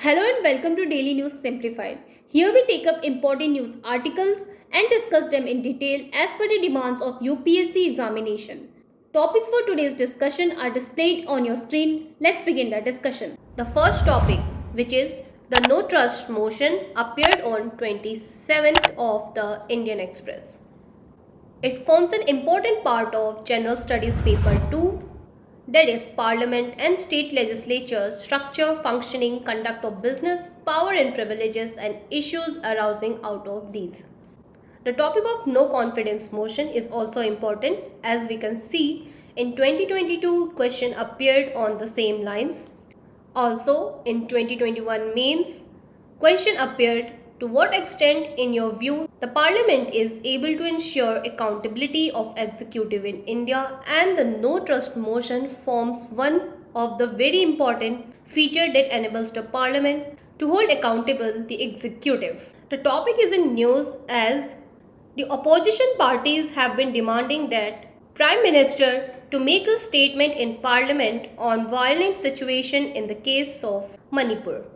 Hello and welcome to Daily News Simplified. Here we take up important news articles and discuss them in detail as per the demands of UPSC examination. Topics for today's discussion are displayed on your screen. Let's begin the discussion. The first topic, which is the no trust motion, appeared on 27th of the Indian Express. It forms an important part of General Studies Paper 2, that is Parliament and State Legislatures, structure, functioning, conduct of business, power and privileges and issues arising out of these. The topic of no confidence motion is also important, as we can see in 2022 question appeared on the same lines. Also in 2021 mains question appeared. To what extent, in your view, the Parliament is able to ensure accountability of executive in India, and the no trust motion forms one of the very important feature that enables the Parliament to hold accountable the executive. The topic is in news as the opposition parties have been demanding that Prime Minister to make a statement in Parliament on violent situation in the case of Manipur.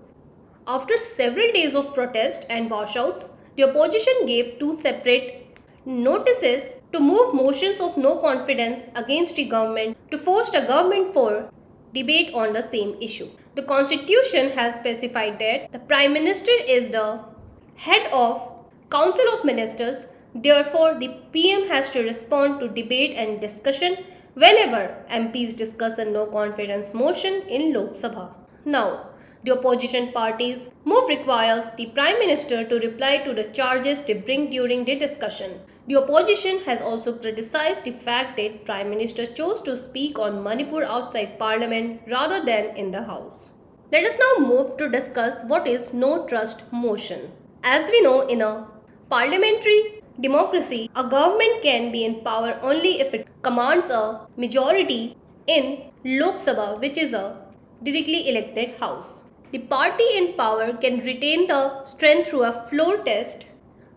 After several days of protest and washouts, the opposition gave two separate notices to move motions of no confidence against the government to force the government for debate on the same issue. The Constitution has specified that the Prime Minister is the head of Council of Ministers. Therefore, the PM has to respond to debate and discussion whenever MPs discuss a no confidence motion in Lok Sabha. Now, the opposition parties' move requires the Prime Minister to reply to the charges they bring during the discussion. The opposition has also criticized the fact that Prime Minister chose to speak on Manipur outside Parliament rather than in the House. Let us now move to discuss what is no trust motion. As we know, in a parliamentary democracy, a government can be in power only if it commands a majority in Lok Sabha, which is a directly elected house. The party in power can retain the strength through a floor test,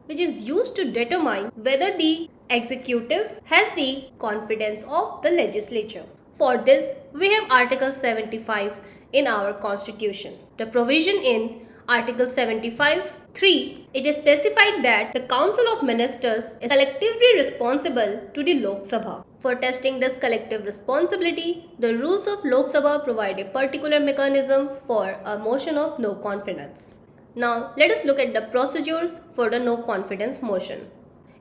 which is used to determine whether the executive has the confidence of the legislature. For this, we have Article 75 in our Constitution. The provision in Article 75(3), it is specified that the Council of Ministers is collectively responsible to the Lok Sabha. For testing this collective responsibility, the rules of Lok Sabha provide a particular mechanism for a motion of no confidence. Now, let us look at the procedures for the no confidence motion.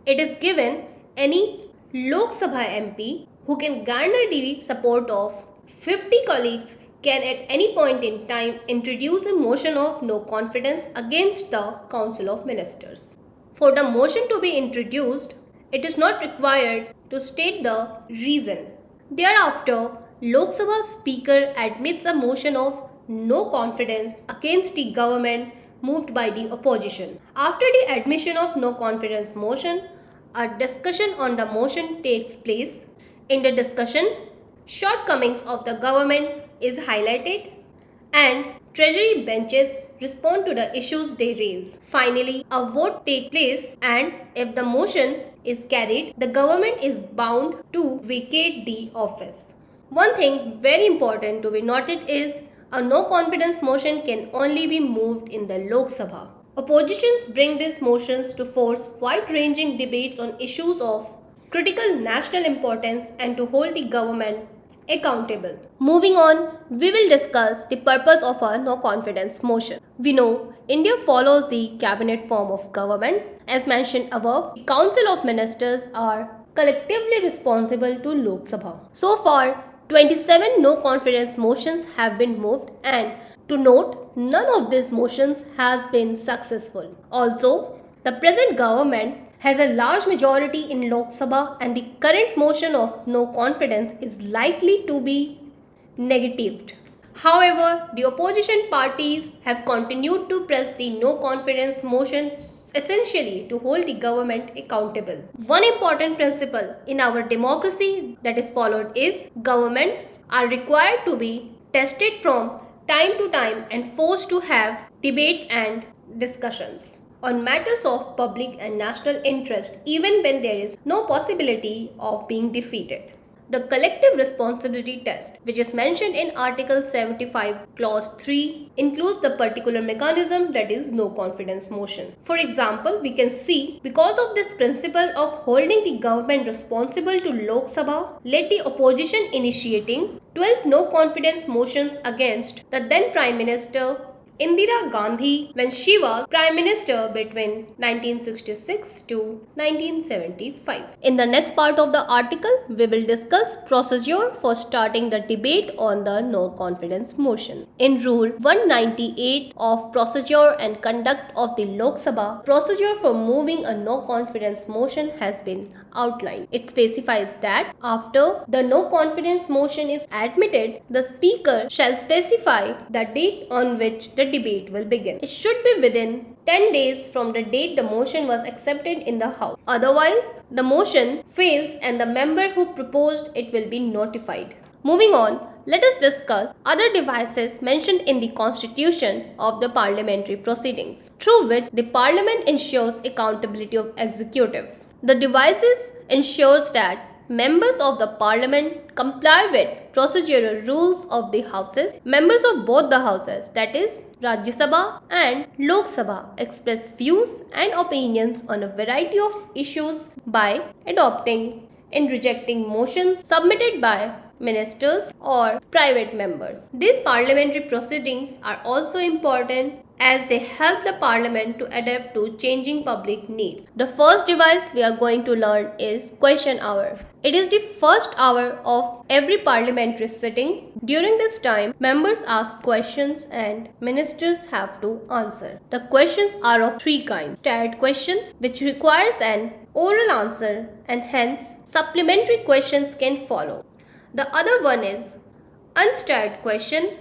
It is given any Lok Sabha MP who can garner the support of 50 colleagues can at any point in time introduce a motion of no confidence against the Council of Ministers. For the motion to be introduced, it is not required to state the reason. Thereafter, Lok Sabha Speaker admits a motion of no confidence against the government moved by the opposition. After the admission of no confidence motion, a discussion on the motion takes place. In the discussion, shortcomings of the government is highlighted and treasury benches respond to the issues they raise. Finally, a vote takes place, and if the motion is carried, the government is bound to vacate the office. One thing very important to be noted is a no confidence motion can only be moved in the Lok Sabha. Oppositions bring these motions to force wide-ranging debates on issues of critical national importance and to hold the government accountable. Moving on, we will discuss the purpose of a no confidence motion. We know India follows the cabinet form of government. As mentioned above, the Council of Ministers are collectively responsible to Lok Sabha. So far, 27 no confidence motions have been moved, and to note, none of these motions has been successful. Also, the present government has a large majority in Lok Sabha, and the current motion of no confidence is likely to be negatived. However, the opposition parties have continued to press the no confidence motion essentially to hold the government accountable. One important principle in our democracy that is followed is governments are required to be tested from time to time and forced to have debates and discussions on matters of public and national interest, even when there is no possibility of being defeated. The collective responsibility test, which is mentioned in Article 75, Clause 3, includes the particular mechanism that is no confidence motion. For example, we can see because of this principle of holding the government responsible to Lok Sabha, led the opposition initiating 12 no confidence motions against the then Prime Minister Indira Gandhi when she was Prime Minister between 1966 to 1975. In the next part of the article, we will discuss procedure for starting the debate on the no confidence motion. In Rule 198 of Procedure and Conduct of the Lok Sabha, procedure for moving a no confidence motion has been outlined. It specifies that after the no confidence motion is admitted, the Speaker shall specify the date on which the debate will begin. It should be within 10 days from the date the motion was accepted in the House. Otherwise, the motion fails and the member who proposed it will be notified. Moving on, let us discuss other devices mentioned in the Constitution of the parliamentary proceedings, through which the Parliament ensures accountability of executive. The devices ensures that members of the Parliament comply with procedural rules of the houses. Members of both the houses, that is Rajya Sabha and Lok Sabha, express views and opinions on a variety of issues by adopting and rejecting motions submitted by ministers or private members. These parliamentary proceedings are also important as they help the parliament to adapt to changing public needs. The first device we are going to learn is question hour. It is the first hour of every parliamentary sitting. During this time, members ask questions and ministers have to answer. The questions are of three kinds. Standard questions, which requires an oral answer and hence supplementary questions can follow. The other one is unstandard question,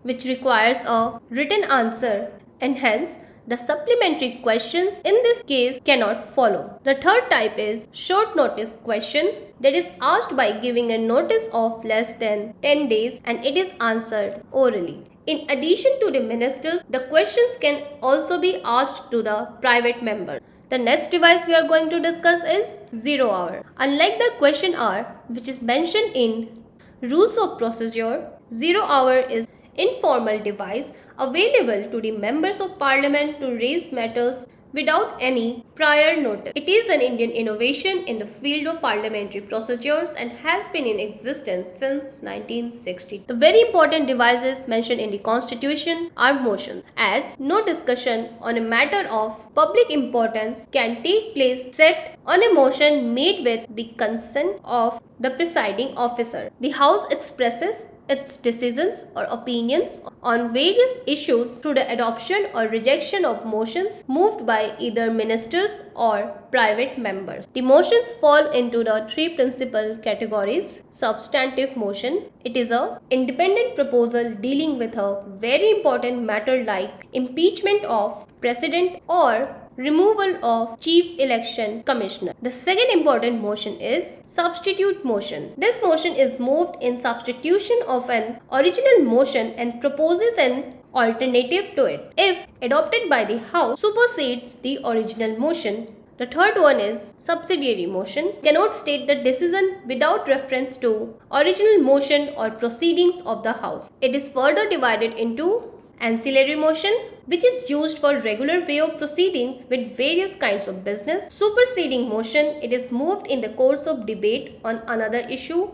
which requires a written answer and hence the supplementary questions in this case cannot follow. The third type is short notice question, that is asked by giving a notice of less than 10 days and it is answered orally. In addition to the ministers, the questions can also be asked to the private member. The next device we are going to discuss is 0 hour. Unlike the question hour, which is mentioned in Rules of Procedure, 0 hour is informal device available to the members of parliament to raise matters without any prior notice. It is an Indian innovation in the field of parliamentary procedures and has been in existence since 1960. The very important devices mentioned in the Constitution are motions, as no discussion on a matter of public importance can take place except on a motion made with the consent of the presiding officer. The House expresses its decisions or opinions on various issues through the adoption or rejection of motions moved by either ministers or private members. The motions fall into the three principal categories. Substantive motion. It is an independent proposal dealing with a very important matter like impeachment of president or removal of Chief Election Commissioner. The second important motion is substitute motion. This motion is moved in substitution of an original motion and proposes an alternative to it. If adopted by the House, supersedes the original motion. The third one is subsidiary motion. Cannot state the decision without reference to original motion or proceedings of the House. It is further divided into ancillary motion, which is used for regular way of proceedings with various kinds of business. Superseding motion, it is moved in the course of debate on another issue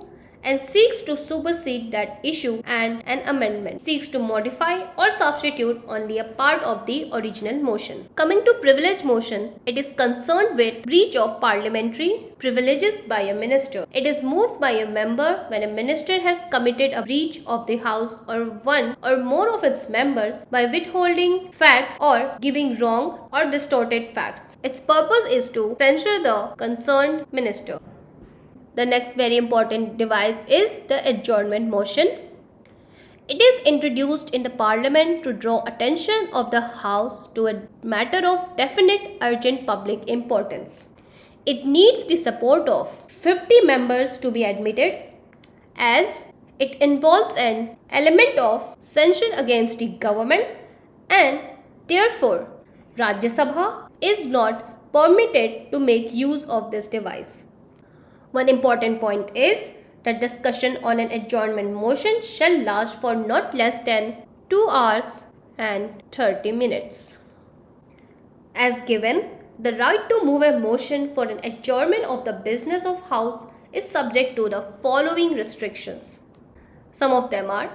and seeks to supersede that issue, and an amendment seeks to modify or substitute only a part of the original motion. Coming to privilege motion, it is concerned with breach of parliamentary privileges by a minister. It is moved by a member when a minister has committed a breach of the House or one or more of its members by withholding facts or giving wrong or distorted facts. Its purpose is to censure the concerned minister. The next very important device is the adjournment motion. It is introduced in the parliament to draw attention of the House to a matter of definite urgent public importance. It needs the support of 50 members to be admitted, as it involves an element of censure against the government and therefore Rajya Sabha is not permitted to make use of this device. One important point is The discussion on an adjournment motion shall last for not less than 2 hours and 30 minutes. As given, the right to move a motion for an adjournment of the business of House is subject to the following restrictions. Some of them are: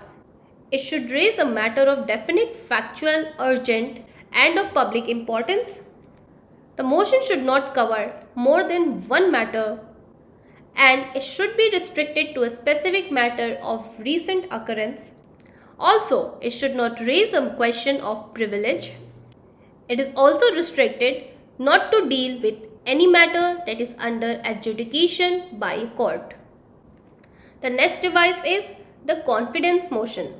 it should raise a matter of definite, factual, urgent, and of public importance. The motion should not cover more than one matter, and it should be restricted to a specific matter of recent occurrence. Also, it should not raise a question of privilege. It is also restricted not to deal with any matter that is under adjudication by a court. The next device is the confidence motion,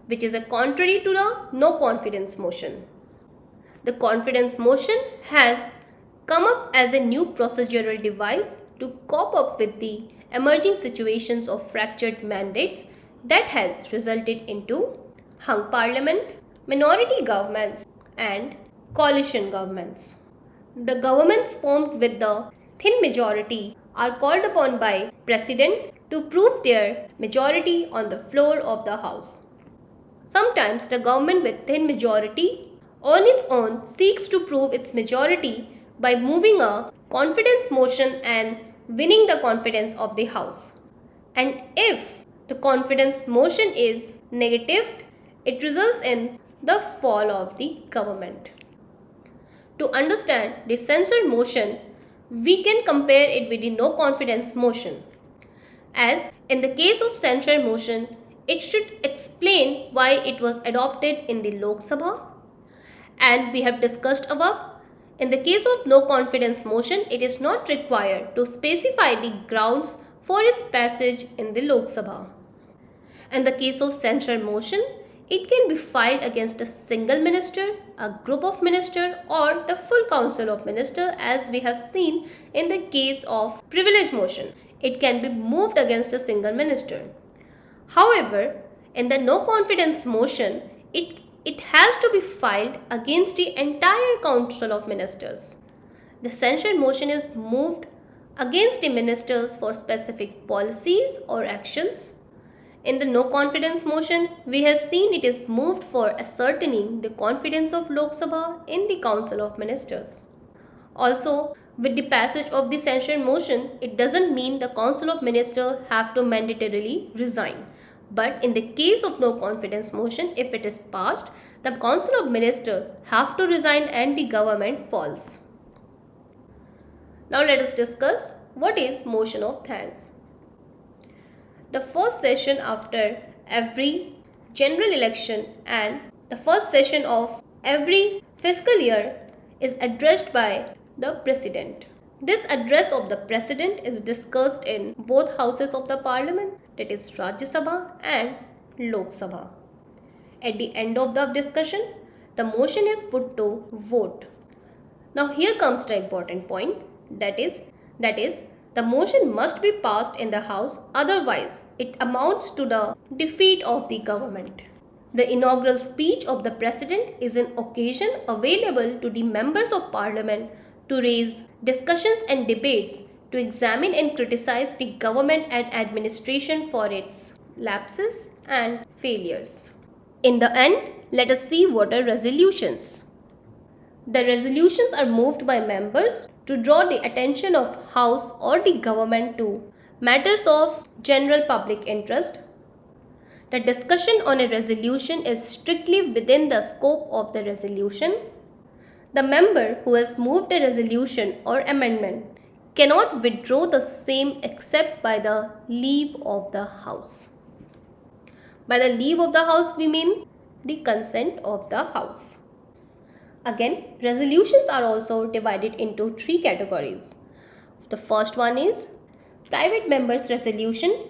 which is a contrary to the no confidence motion. The confidence motion has come up as a new procedural device to cope up with the emerging situations of fractured mandates that has resulted into hung parliament, minority governments, and coalition governments. The governments formed with the thin majority are called upon by President to prove their majority on the floor of the House. Sometimes the government with thin majority on its own seeks to prove its majority by moving a confidence motion and winning the confidence of the House. And if the confidence motion is negatived, it results in the fall of the government. To understand the censure motion, we can compare it with the no confidence motion. As in the case of censure motion, it should explain why it was adopted in the Lok Sabha. And we have discussed above, in the case of no confidence motion, it is not required to specify the grounds for its passage in the Lok Sabha. In the case of censure motion, it can be filed against a single minister, a group of ministers, or the full council of ministers, as we have seen in the case of privilege motion. It can be moved against a single minister. However, in the no confidence motion, it has to be filed against the entire council of ministers. The censure motion is moved against the ministers for specific policies or actions. In the no confidence motion, we have seen it is moved for ascertaining the confidence of Lok Sabha in the Council of Ministers. Also, with the passage of the censure motion, it doesn't mean the Council of Ministers have to mandatorily resign. But in the case of no confidence motion, if it is passed, the Council of Ministers have to resign and the government falls. Now let us discuss what is motion of thanks. The first session after every general election and the first session of every fiscal year is addressed by the President. This address of the President is discussed in both houses of the Parliament, that is Rajya Sabha and Lok Sabha. At the end of the discussion, the motion is put to vote. Now here comes the important point, that is the motion must be passed in the House, otherwise it amounts to the defeat of the government. The inaugural speech of the President is an occasion available to the members of Parliament to raise discussions and debates, to examine and criticize the government and administration for its lapses and failures. In the end, let us see what are resolutions. The resolutions are moved by members to draw the attention of House or the government to matters of general public interest. The discussion on a resolution is strictly within the scope of the resolution. The member who has moved a resolution or amendment cannot withdraw the same except by the leave of the House. By the leave of the House, we mean the consent of the House. Again, resolutions are also divided into three categories. The first one is private member's resolution.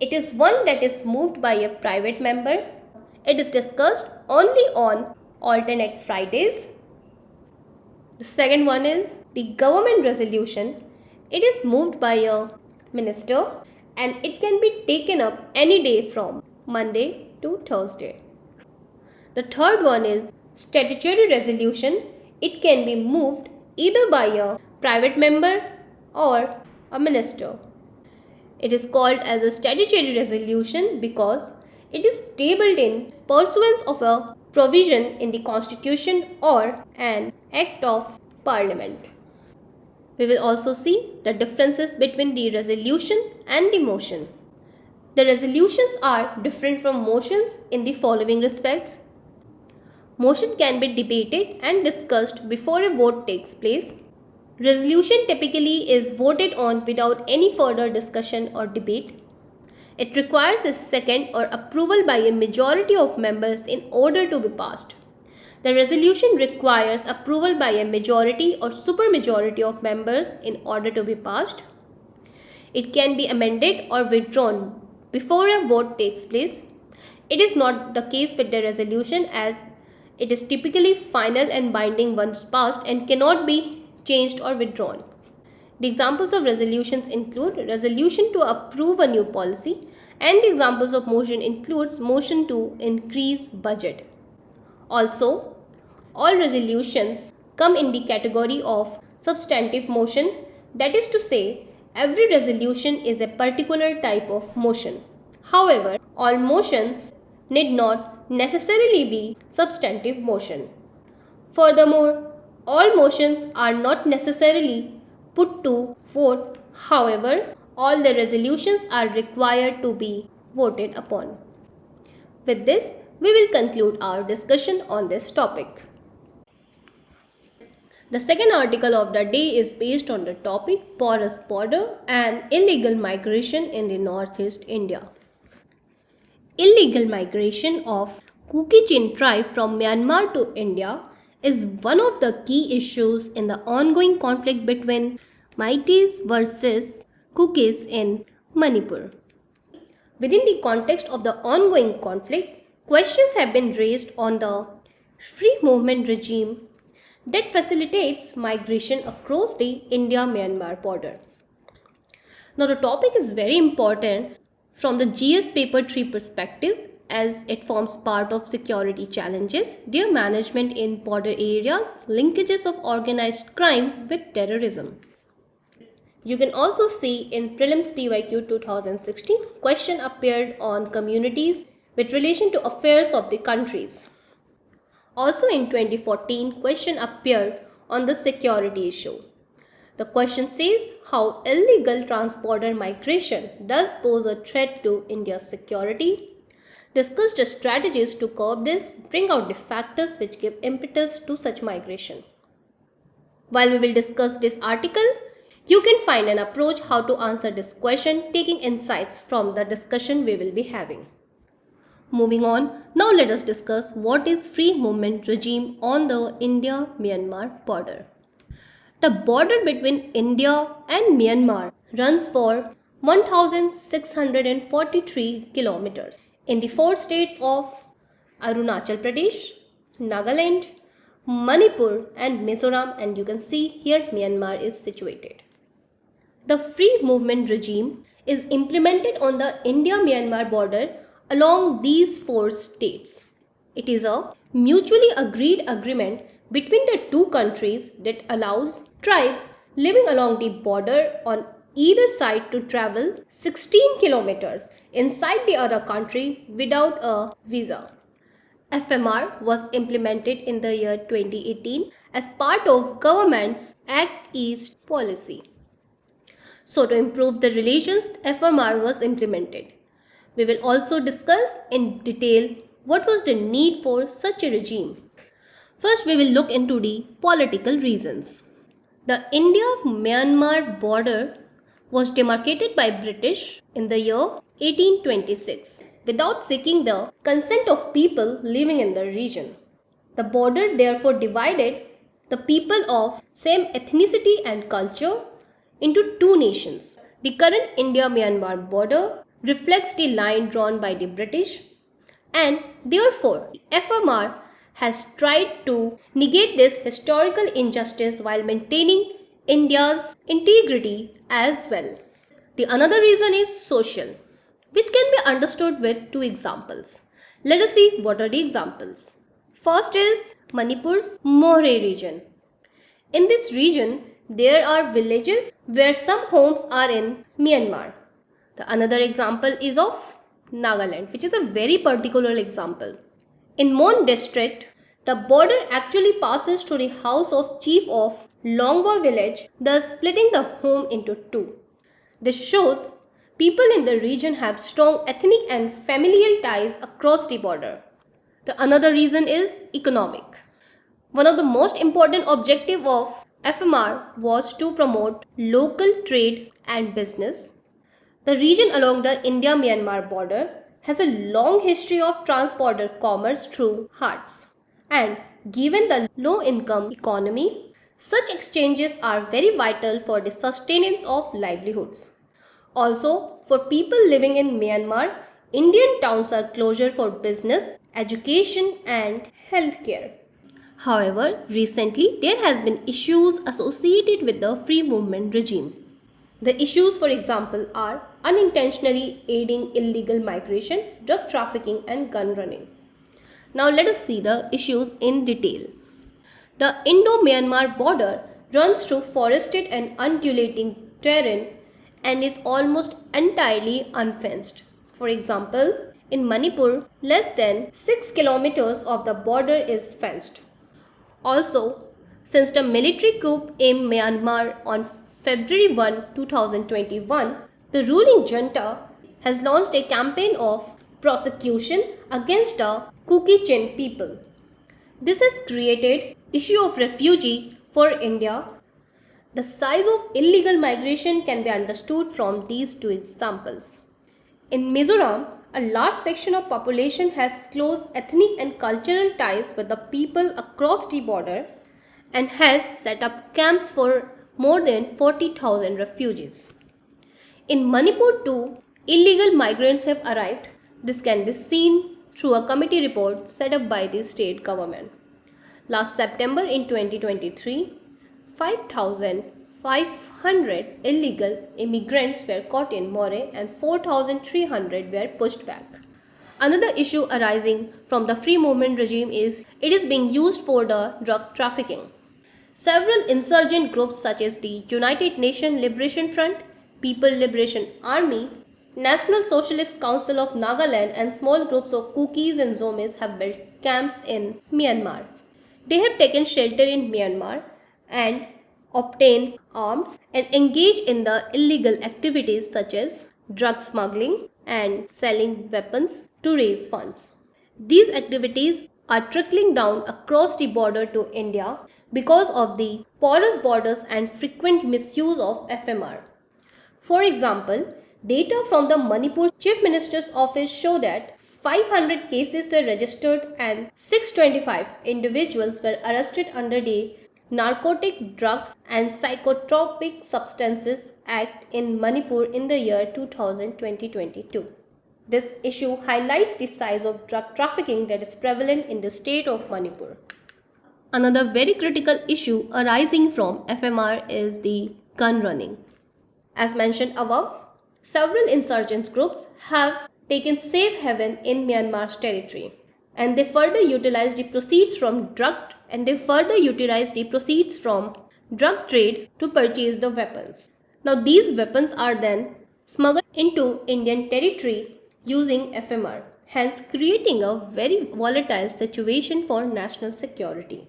It is one that is moved by a private member. It is discussed only on alternate Fridays. The second one is the government resolution. It is moved by a minister and it can be taken up any day from Monday to Thursday. The third one is statutory resolution. It can be moved either by a private member or a minister. It is called as a statutory resolution because it is tabled in pursuance of a provision in the Constitution or an Act of Parliament. We will also see the differences between the resolution and the motion. The resolutions are different from motions in the following respects. Motion can be debated and discussed before a vote takes place. Resolution typically is voted on without any further discussion or debate. It requires a second or approval by a majority of members in order to be passed. The resolution requires approval by a majority or supermajority of members in order to be passed. It can be amended or withdrawn before a vote takes place. It is not the case with the resolution, as it is typically final and binding once passed and cannot be changed or withdrawn. The examples of resolutions include resolution to approve a new policy, and the examples of motion includes motion to increase budget. Also, all resolutions come in the category of substantive motion, that is to say, every resolution is a particular type of motion. However, all motions need not necessarily be substantive motion. Furthermore, all motions are not necessarily put to vote. However, all the resolutions are required to be voted upon. With this, we will conclude our discussion on this topic. The second article of the day is based on the topic porous border and illegal migration in the northeast India. Illegal migration of Kuki-Chin tribe from Myanmar to India is one of the key issues in the ongoing conflict between Meiteis versus Kukis in Manipur. Within the context of the ongoing conflict, questions have been raised on the free movement regime that facilitates migration across the India-Myanmar border. Now, the topic is very important from the GS Paper 3 perspective, as it forms part of security challenges, their management in border areas, linkages of organized crime with terrorism. You can also see in Prelims PYQ 2016, question appeared on communities with relation to affairs of the countries. Also in 2014, question appeared on the security issue. The question says how illegal transborder migration does pose a threat to India's security. Discuss the strategies to curb this, bring out the factors which give impetus to such migration. While we will discuss this article, you can find an approach how to answer this question, taking insights from the discussion we will be having. Moving on, now let us discuss what is free movement regime on the India-Myanmar border. The border between India and Myanmar runs for 1,643 kilometers in the four states of Arunachal Pradesh, Nagaland, Manipur and Mizoram, and you can see here Myanmar is situated. The free movement regime is implemented on the India-Myanmar border along these four states. It is a mutually agreed agreement between the two countries that allows tribes living along the border on either side to travel 16 kilometers inside the other country without a visa. FMR was implemented in the year 2018 as part of government's Act East policy. So to improve the relations, FMR was implemented. We will also discuss in detail what was the need for such a regime. First, we will look into the political reasons. The India-Myanmar border was demarcated by British in the year 1826 without seeking the consent of people living in the region. The border therefore divided the people of same ethnicity and culture into two nations. The current India-Myanmar border reflects the line drawn by the British, and therefore FMR has tried to negate this historical injustice while maintaining India's integrity as well. The another reason is social, which can be understood with two examples. Let us see what are the examples. First is Manipur's More region. In this region, there are villages where some homes are in Myanmar. The another example is of Nagaland, which is a very particular example. In Mon district, the border actually passes to the house of chief of Longwa village, thus splitting the home into two. This shows people in the region have strong ethnic and familial ties across the border. The another reason is economic. One of the most important objectives of FMR was to promote local trade and business. The region along the India-Myanmar border has a long history of trans-border commerce through hearts. And given the low-income economy, such exchanges are very vital for the sustenance of livelihoods. Also, for people living in Myanmar, Indian towns are closure for business, education and healthcare. However, recently there has been issues associated with the free movement regime. The issues, for example, are unintentionally aiding illegal migration, drug trafficking and gun running. Now let us see the issues in detail. The Indo-Myanmar border runs through forested and undulating terrain and is almost entirely unfenced. For example, in Manipur, less than 6 kilometers of the border is fenced. Also, since the military coup in Myanmar on February 1, 2021, the ruling junta has launched a campaign of prosecution against the Kuki-Chin people. This has created issue of refugee for India. The size of illegal migration can be understood from these two examples. In Mizoram, a large section of population has close ethnic and cultural ties with the people across the border and has set up camps for more than 40,000 refugees. In Manipur too, illegal migrants have arrived. This can be seen through a committee report set up by the state government. Last September in 2023, 5,500 illegal immigrants were caught in Moreh and 4,300 were pushed back. Another issue arising from the free movement regime is it is being used for the drug trafficking. Several insurgent groups such as the United Nations Liberation Front, People Liberation Army, National Socialist Council of Nagaland and small groups of Kukis and Zomis have built camps in Myanmar. They have taken shelter in Myanmar and obtained arms and engage in the illegal activities such as drug smuggling and selling weapons to raise funds. These activities are trickling down across the border to India because of the porous borders and frequent misuse of FMR. For example, data from the Manipur Chief Minister's Office show that 500 cases were registered and 625 individuals were arrested under the Narcotic Drugs and Psychotropic Substances Act in Manipur in the year 2022. This issue highlights the size of drug trafficking that is prevalent in the state of Manipur. Another very critical issue arising from FMR is the gun running. As mentioned above, several insurgent groups have taken safe haven in Myanmar's territory, and they further utilize the proceeds from drug trade to purchase the weapons. Now these weapons are then smuggled into Indian territory using FMR, hence creating a very volatile situation for national security.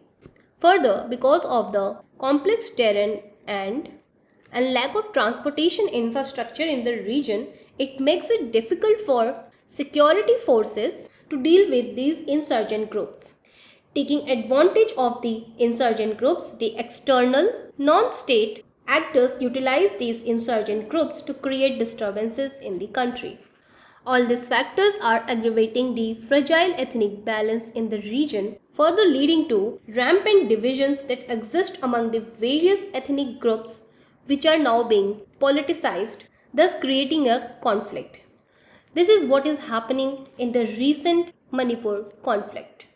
Further, because of the complex terrain and lack of transportation infrastructure in the region, it makes it difficult for security forces to deal with these insurgent groups. Taking advantage of the insurgent groups, the external, non-state actors utilize these insurgent groups to create disturbances in the country. All these factors are aggravating the fragile ethnic balance in the region, further leading to rampant divisions that exist among the various ethnic groups which are now being politicized, thus creating a conflict. This is what is happening in the recent Manipur conflict.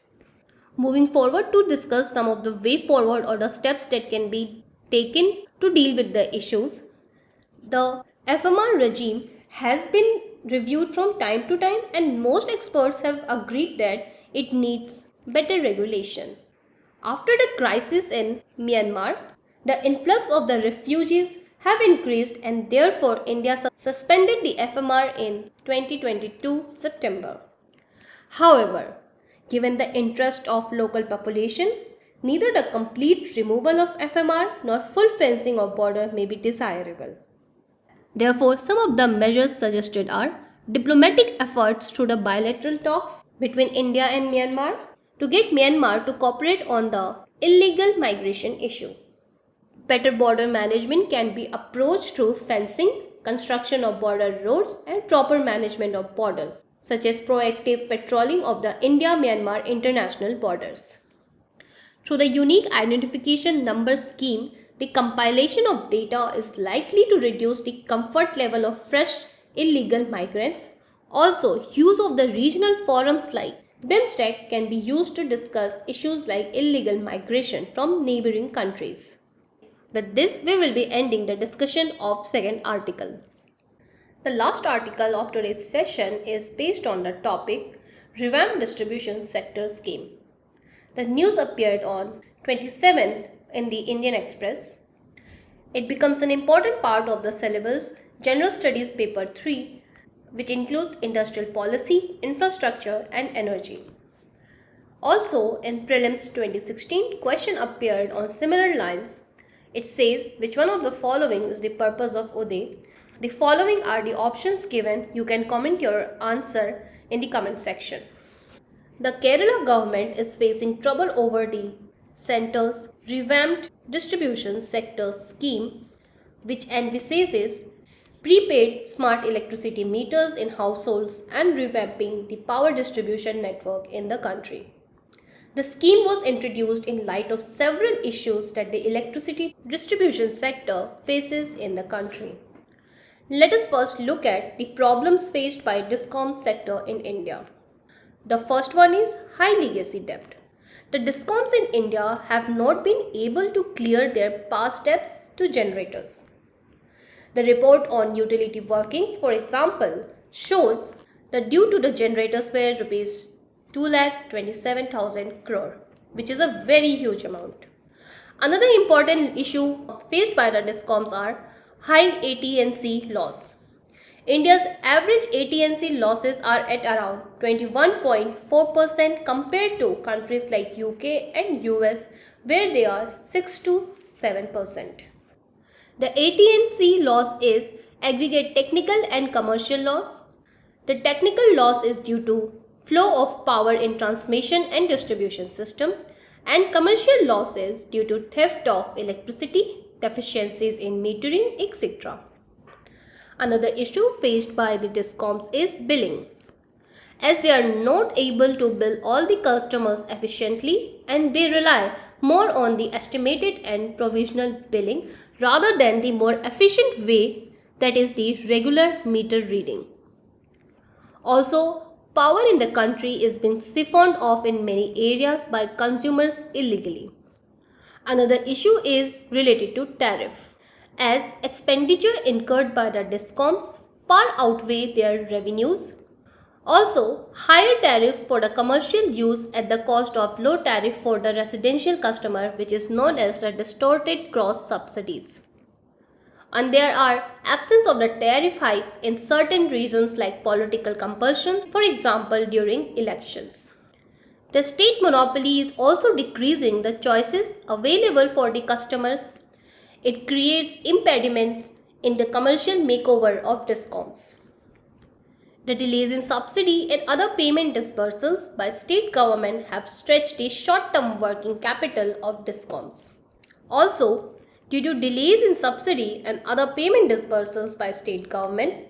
Moving forward to discuss some of the way forward or the steps that can be taken to deal with the issues. The FMR regime has been reviewed from time to time and most experts have agreed that it needs better regulation. After the crisis in Myanmar, the influx of the refugees have increased, and therefore India suspended the FMR in 2022 September. However, given the interest of local population, neither the complete removal of FMR nor full fencing of border may be desirable. Therefore, some of the measures suggested are diplomatic efforts through the bilateral talks between India and Myanmar to get Myanmar to cooperate on the illegal migration issue. Better border management can be approached through fencing, construction of border roads, and proper management of borders, such as proactive patrolling of the India-Myanmar international borders. Through the unique identification number scheme, the compilation of data is likely to reduce the comfort level of fresh illegal migrants. Also, use of the regional forums like BIMSTEC can be used to discuss issues like illegal migration from neighboring countries. With this, we will be ending the discussion of second article. The last article of today's session is based on the topic Revamped Distribution Sector Scheme. The news appeared on 27th in the Indian Express. It becomes an important part of the syllabus General Studies Paper 3, which includes industrial policy, infrastructure and energy. Also, in Prelims 2016, question appeared on similar lines. It says, which one of the following is the purpose of Uday? The following are the options given. You can comment your answer in the comment section. The Kerala government is facing trouble over the centre's revamped distribution sector scheme, which envisages prepaid smart electricity meters in households and revamping the power distribution network in the country. The scheme was introduced in light of several issues that the electricity distribution sector faces in the country. Let us first look at the problems faced by DISCOM sector in India. The first one is high legacy debt. The DISCOMs in India have not been able to clear their past debts to generators. The report on utility workings, for example, shows that due to the generators were Rs 2,27,000 crore, which is a very huge amount. Another important issue faced by the DISCOMs are high AT&C loss. India's average AT&C losses are at around 21.4% compared to countries like UK and US, where they are 6 to 7%. The AT&C loss is aggregate technical and commercial loss. The technical loss is due to flow of power in transmission and distribution system, and commercial losses due to theft of electricity, deficiencies in metering, etc. Another issue faced by the DISCOMs is billing. As they are not able to bill all the customers efficiently and they rely more on the estimated and provisional billing rather than the more efficient way, that is the regular meter reading. Also, power in the country is being siphoned off in many areas by consumers illegally. Another issue is related to tariff, as expenditure incurred by the DISCOMs far outweigh their revenues. Also, higher tariffs for the commercial use at the cost of low tariff for the residential customer, which is known as the distorted cross subsidies. And there are absence of the tariff hikes in certain regions like political compulsion, for example during elections. The state monopoly is also decreasing the choices available for the customers. It creates impediments in the commercial makeover of DISCOMs. The delays in subsidy and other payment disbursals by state government have stretched the short-term working capital of DISCOMs. Also, due to delays in subsidy and other payment disbursals by state government,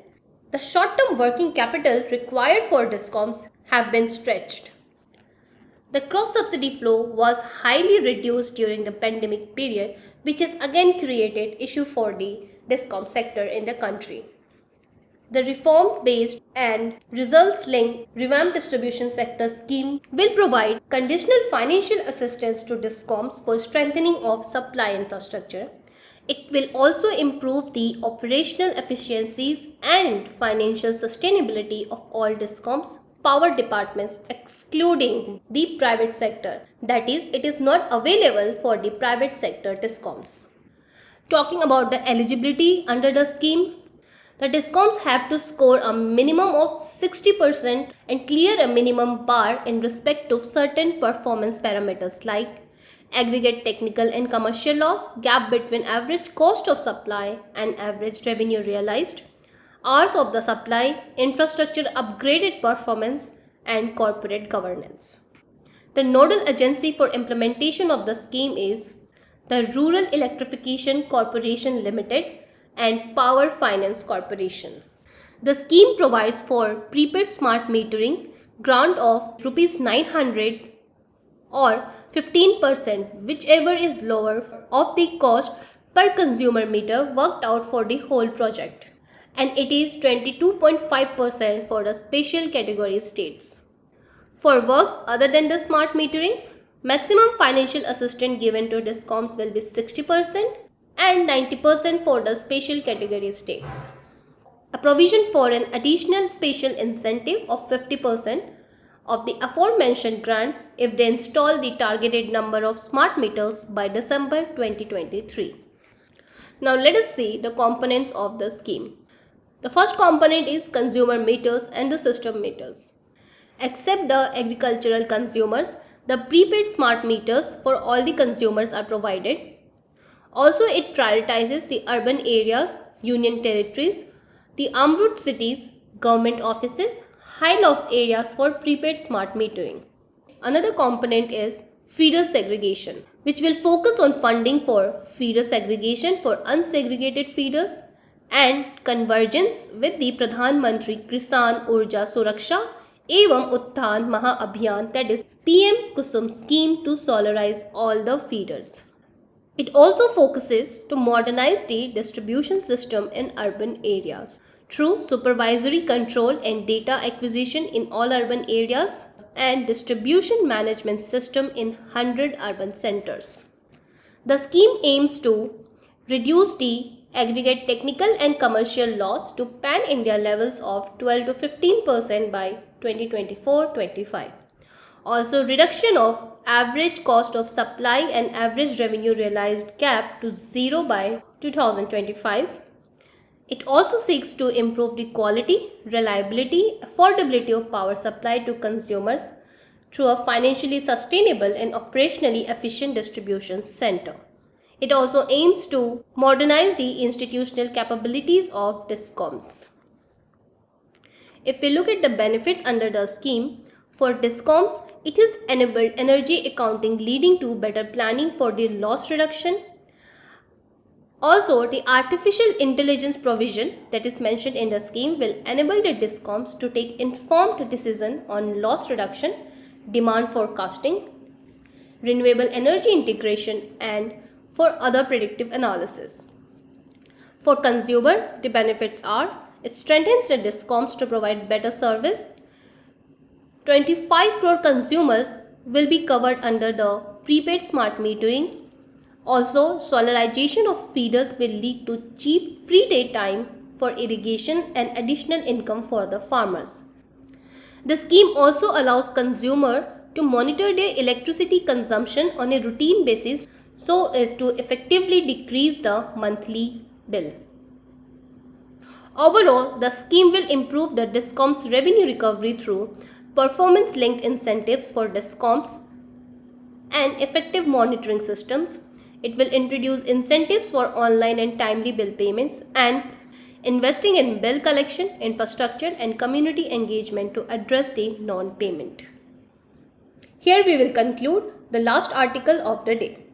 the short-term working capital required for DISCOMs have been stretched. The cross-subsidy flow was highly reduced during the pandemic period, which has again created issue for the DISCOM sector in the country. The reforms-based and results-linked revamped distribution sector scheme will provide conditional financial assistance to DISCOMs for strengthening of supply infrastructure. It will also improve the operational efficiencies and financial sustainability of all DISCOMs power departments excluding the private sector. That is, it is not available for the private sector DISCOMs. Talking about the eligibility under the scheme, the discoms have to score a minimum of 60% and clear a minimum bar in respect of certain performance parameters like aggregate technical and commercial loss, gap between average cost of supply and average revenue realized, hours of the supply, infrastructure upgraded performance, and corporate governance. The nodal agency for implementation of the scheme is the Rural Electrification Corporation Limited and Power Finance Corporation. The scheme provides for prepaid smart metering grant of Rs 900 or 15%, whichever is lower, of the cost per consumer meter worked out for the whole project, and it is 22.5% for the special category states. For works other than the smart metering, maximum financial assistance given to discoms will be 60% and 90% for the special category states. A provision for an additional special incentive of 50% of the aforementioned grants if they install the targeted number of smart meters by December 2023. Now let us see the components of the scheme. The first component is consumer meters and the system meters. Except the agricultural consumers, the prepaid smart meters for all the consumers are provided. Also, it prioritizes the urban areas, union territories, the en route cities, government offices, high loss areas for prepaid smart metering. Another component is feeder segregation, which will focus on funding for feeder segregation for unsegregated feeders and convergence with the Pradhan Mantri Kisan Urja Suraksha Evam Utthan Maha Abhiyan, that is PM Kusum scheme, to solarize all the feeders. It also focuses to modernize the distribution system in urban areas through supervisory control and data acquisition in all urban areas and distribution management system in 100 urban centers. The scheme aims to reduce the aggregate technical and commercial loss to pan-India levels of 12 to 15% by 2024-25. Also, reduction of average cost of supply and average revenue realized gap to zero by 2025. It also seeks to improve the quality, reliability, affordability of power supply to consumers through a financially sustainable and operationally efficient distribution center. It also aims to modernize the institutional capabilities of discoms. If we look at the benefits under the scheme, for discoms, it has enabled energy accounting, leading to better planning for the loss reduction. Also, the artificial intelligence provision that is mentioned in the scheme will enable the discoms to take informed decision on loss reduction, demand forecasting, renewable energy integration, and for other predictive analysis. For consumer, the benefits are: it strengthens the discoms to provide better service. 25 crore consumers will be covered under the prepaid smart metering. Also, solarization of feeders will lead to cheap free daytime for irrigation and additional income for the farmers. The scheme also allows consumer to monitor their electricity consumption on a routine basis so as to effectively decrease the monthly bill. Overall, the scheme will improve the discoms' revenue recovery through performance-linked incentives for discoms and effective monitoring systems. It will introduce incentives for online and timely bill payments and investing in bill collection, infrastructure, and community engagement to address the non-payment. Here we will conclude the last article of the day.